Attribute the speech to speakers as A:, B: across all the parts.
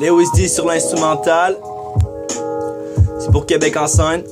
A: Lewis D sur l'instrumental. C'est pour Québec en scène.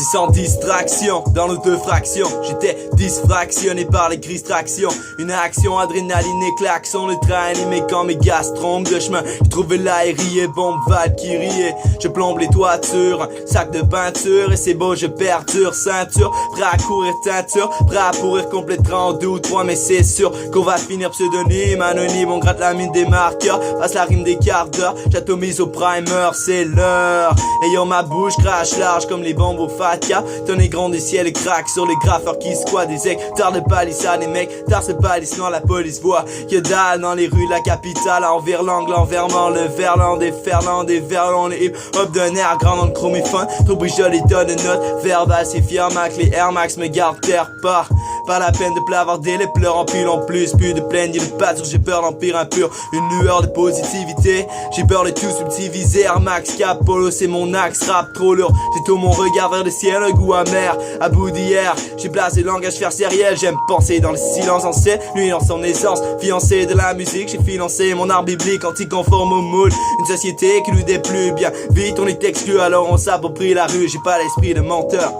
A: Sans distraction, dans nos deux fractions, j'étais dysfractionné par les distractions. Une action, adrénaline et klaxon, le train animé quand mes gars se trompent de chemin. J'ai trouvé l'aérien, bombe Valkyrie. Je plombe les toitures, un sac de peinture. Et c'est beau, je perdure, ceinture, prêt à courir teinture, prêt à pourrir complètement en 2 ou 3. Mais c'est sûr qu'on va finir pseudonyme, anonyme. On gratte la mine des marqueurs, passe la rime des quarts d'heure. J'atomise au primer, c'est l'heure. Ayant ma bouche crache large comme les bombes au fat. Tonner grand des ciels et craque sur les graffeurs qui squattent des hectares de palissades. Les mecs tarsent le palissement, la police voit que dalle dans les rues de la capitale. Envers l'angle, l'enverment, le verlan, des ferlands, des verlons, les hip hop d'un air grand dans le chromiphone. Trop brijol et donne de notes verbales, c'est fier Mac, les Air Max me gardent terre pas. Pas la peine de plavarder, les pleurs empilent en plus. Plus de plaine, ni de pâture, j'ai peur d'empire impur. Une lueur de positivité, j'ai peur de tout subdiviser. Air Max, Cap, Polo, c'est mon axe, rap trop lourd. J'ai tout mon regard vers le ciel, un goût amer, à bout d'hier. J'ai placé le langage faire sériel, j'aime penser dans le silence ancien. Lui dans son essence, fiancé de la musique. J'ai financé mon art biblique, anti-conforme au moule. Une société qui nous déplue bien vite, on est exclu, alors on s'approprie la rue. J'ai pas l'esprit de menteur,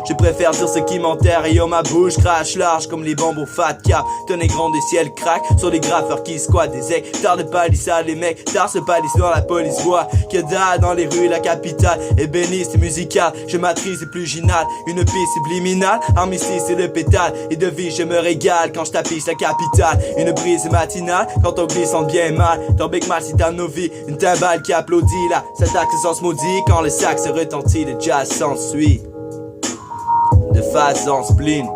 A: je préfère dire ce qui m'enterre. Et ma bouche crache large comme les bombes au fat cap. Tenez grand des ciels crack sur les graffeurs qui squattent des hectares de palissades. Les mecs tard se palissent dans la police voit que dalle dans les rues la capitale. Ébéniste et musical, je maîtrise et plus ginal. Une piste subliminale, armistice et le pétale. Et de vie je me régale quand je tapisse la capitale. Une brise matinale quand on glisse en bien mal. Tomber que mal si t'as nos vies. Une timbale qui applaudit là, s'attaque le sens maudit. Quand le sax retentit, le jazz s'ensuit de face en spleen.